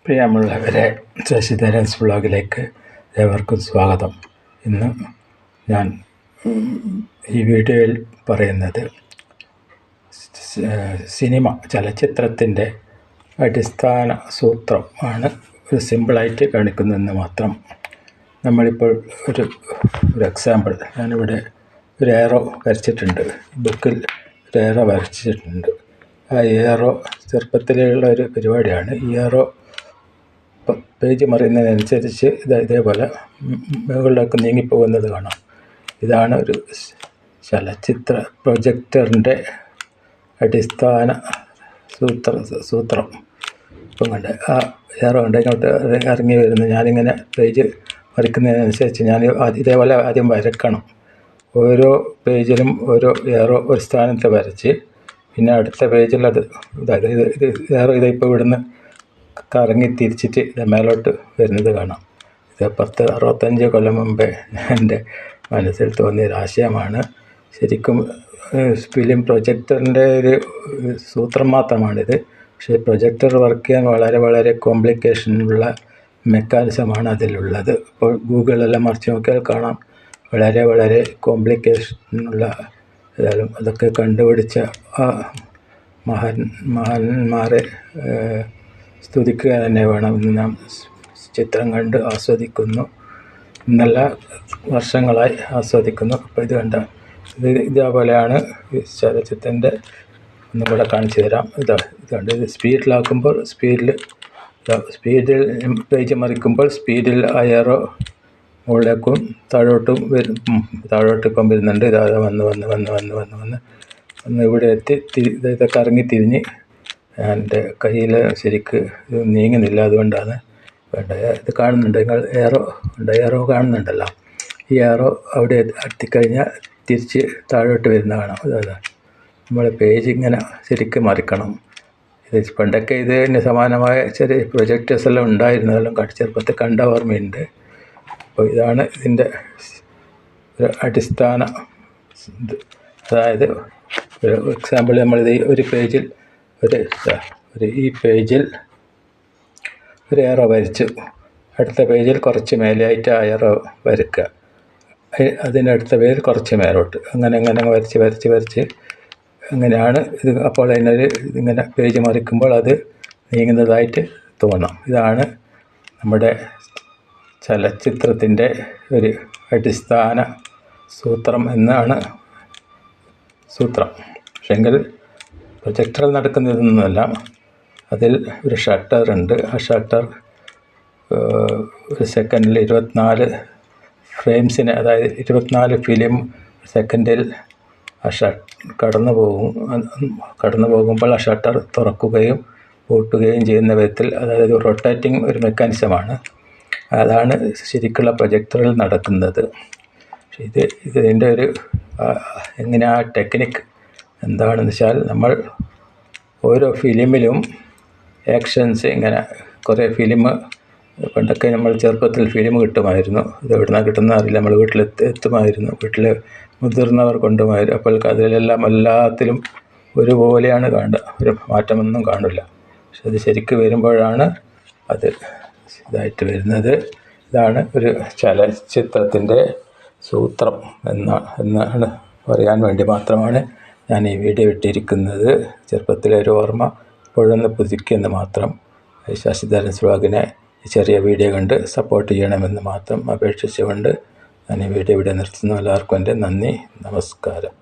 പ്രിയമുള്ളവരെ, ശശിധരൻസ് വ്ളോഗിലേക്ക് ഏവർക്കും സ്വാഗതം. ഇന്ന് ഞാൻ ഈ വീഡിയോയിൽ പറയുന്നത് ചലച്ചിത്രത്തിൻ്റെ അടിസ്ഥാന സൂത്രം ആണ്. ഒരു സിമ്പിളായിട്ട് കാണിക്കുന്നതെന്ന് മാത്രം. നമ്മളിപ്പോൾ ഒരു എക്സാമ്പിൾ, ഞാനിവിടെ ഒരു ഏറോ വരച്ചിട്ടുണ്ട്. ബുക്കിൽ ഒരു ഏറോ വരച്ചിട്ടുണ്ട്. ആ ഏറോ ചെറുപ്പത്തിലുള്ള ഒരു പരിപാടിയാണ്. ഈ ഏറോ പേജ് മറിയുന്നതിനനുസരിച്ച് ഇതേപോലെ മുകളിലേക്ക് നീങ്ങിപ്പോകുന്നത് കാണാം. ഇതാണ് ഒരു ചലച്ചിത്ര പ്രൊജക്ടറിൻ്റെ അടിസ്ഥാന സൂത്രം. ഇപ്പം കണ്ട് ആ ഏറോ ഉണ്ട് ഇങ്ങോട്ട് ഇറങ്ങി വരുന്നത്. ഞാനിങ്ങനെ പേജ് മറിക്കുന്നതിനനുസരിച്ച് ഞാൻ ഇതേപോലെ ആദ്യം വരക്കണം. ഓരോ പേജിലും ഓരോ ഏറോ ഒരു സ്ഥാനത്ത് വരച്ച്, പിന്നെ അടുത്ത പേജിൽ ഇത് ഏറോ ഇതിപ്പോൾ ഇവിടുന്ന് കറങ്ങി തിരിച്ചിട്ട് മേലോട്ട് വരുന്നത് കാണാം. ഇത് 65 കൊല്ലം മുമ്പേ എൻ്റെ മനസ്സിൽ തോന്നിയൊരാശയമാണ്. ശരിക്കും ഫിലിം പ്രൊജക്ടറിൻ്റെ ഒരു സൂത്രം മാത്രമാണിത്. പക്ഷേ പ്രൊജക്ടർ വർക്ക് ചെയ്യാൻ വളരെ വളരെ കോംപ്ലിക്കേഷനുള്ള മെക്കാനിസമാണ് അതിലുള്ളത്. ഇപ്പോൾ ഗൂഗിളെല്ലാം മറിച്ച് നോക്കിയാൽ കാണാം, വളരെ വളരെ കോംപ്ലിക്കേഷനുള്ള ഏതായാലും അതൊക്കെ കണ്ടുപിടിച്ച ആ മഹാന്മാരെ സ്തുതിക്കുക തന്നെ വേണം. ഇന്ന് നാം ചിത്രം കണ്ട് ആസ്വദിക്കുന്നു, നല്ല വർഷങ്ങളായി ആസ്വദിക്കുന്നു. അപ്പോൾ ഇത് ഇതേപോലെയാണ് ഈ ചലച്ചിത്രത്തിൻ്റെ. ഒന്നും കൂടെ കാണിച്ചു തരാം. ഇതുണ്ട്. ഇത് സ്പീഡിലാക്കുമ്പോൾ സ്പീഡിൽ പേജ് മറിക്കുമ്പോൾ സ്പീഡിൽ ആ ഏറോ മുകളിലേക്കും താഴോട്ടും താഴോട്ടിപ്പം വരുന്നുണ്ട്. ഇതാതെ വന്ന് ഇവിടെ എത്തി ഇതൊക്കെ ഇറങ്ങി തിരിഞ്ഞ് എൻ്റെ കയ്യിൽ ശരിക്ക് ഇത് നീങ്ങുന്നില്ല. അതുകൊണ്ടാണ് ഇത് കാണുന്നുണ്ട്. നിങ്ങൾ ഏറോ കാണുന്നുണ്ടല്ലോ. ഈ ഏറോ അവിടെ എത്തിക്കഴിഞ്ഞാൽ തിരിച്ച് താഴോട്ട് വരുന്ന കാണാം. അതാണ് നമ്മൾ പേജ് ഇങ്ങനെ ശരിക്കും മറിക്കണം. ഇത് പണ്ടൊക്കെ ഇതിന് സമാനമായ ചെറിയ പ്രൊജക്ടേഴ്സ് എല്ലാം ഉണ്ടായിരുന്നു. അതെല്ലാം ചെറുപ്പത്തിൽ കണ്ട ഓർമ്മയുണ്ട്. അപ്പോൾ ഇതാണ് ഇതിൻ്റെ ഒരു അടിസ്ഥാന. അതായത് ഒരു എക്സാമ്പിൾ, നമ്മളിത് ഒരു പേജിൽ ഈ പേജിൽ ഒരു ഏറോ വരച്ചു. അടുത്ത പേജിൽ കുറച്ച് മേലെയായിട്ട് ആ ഏറോ വരയ്ക്കുക. അതിനടുത്ത പേജിൽ കുറച്ച് മേലോട്ട് അങ്ങനെ വരച്ച് അങ്ങനെയാണ് ഇത്. അപ്പോൾ ഇതിങ്ങനെ പേജ് മറിക്കുമ്പോൾ അത് നീങ്ങുന്നതായിട്ട് തോന്നാം. ഇതാണ് നമ്മുടെ ചലച്ചിത്രത്തിൻ്റെ ഒരു അടിസ്ഥാന സൂത്രം എന്നാണ് സൂത്രം. പക്ഷെങ്കിൽ പ്രൊജക്ടറിൽ നടക്കുന്നതൊന്നുമല്ല. അതിൽ ഒരു ഷട്ടർ ഉണ്ട്. ആ ഷട്ടർ ഒരു സെക്കൻഡിൽ 24 ഫ്രെയിംസിന്, അതായത് 24 ഫിലിം സെക്കൻഡിൽ ആ കടന്നു പോകുമ്പോൾ ആ ഷട്ടർ തുറക്കുകയും പൂട്ടുകയും ചെയ്യുന്ന വിധത്തിൽ, അതായത് റൊട്ടേറ്റിംഗ് ഒരു മെക്കാനിസമാണ്. അതാണ് ശരിക്കുള്ള പ്രൊജക്ടറിൽ നടക്കുന്നത്. പക്ഷേ ഇതിൻ്റെ ഒരു എങ്ങനെ ആ ടെക്നിക്ക് എന്താണെന്ന് വെച്ചാൽ, നമ്മൾ ഓരോ ഫിലിമിലും ആക്ഷൻസ് ഇങ്ങനെ കുറേ ഫിലിം, പണ്ടൊക്കെ നമ്മൾ ചെറുപ്പത്തിൽ ഫിലിം കിട്ടുമായിരുന്നു. ഇത് എവിടുന്നാണ് കിട്ടുന്നത് അറിയില്ല. നമ്മൾ എത്തുമായിരുന്നു. വീട്ടിൽ മുതിർന്നവർ കൊണ്ടുമായിരുന്നു. അപ്പോൾ അതിലെല്ലാം എല്ലാത്തിലും ഒരുപോലെയാണ് കാണുക, ഒരു മാറ്റമൊന്നും കാണില്ല. പക്ഷെ അത് ശരിക്കും വരുമ്പോഴാണ് അത് ഇതായിട്ട് വരുന്നത്. ഇതാണ് ഒരു ചലച്ചിത്രത്തിൻ്റെ സൂത്രം എന്നാണ് പറയാൻ വേണ്ടി മാത്രമാണ് ഞാൻ ഈ വീഡിയോ ഇട്ടിരിക്കുന്നത്. ചെറുപ്പത്തിലെ ഒരു ഓർമ്മ ഇപ്പോഴൊന്ന് പുതുക്കിയെന്ന് മാത്രം. ശശിധരൻസ് വ്ളോഗിനെ ചെറിയ വീഡിയോ കണ്ട് സപ്പോർട്ട് ചെയ്യണമെന്ന് മാത്രം അപേക്ഷിച്ചുകൊണ്ട് ഞാൻ ഈ വീഡിയോ ഇവിടെ നിർത്തുന്നു. എല്ലാവർക്കും എൻ്റെ നന്ദി, നമസ്കാരം.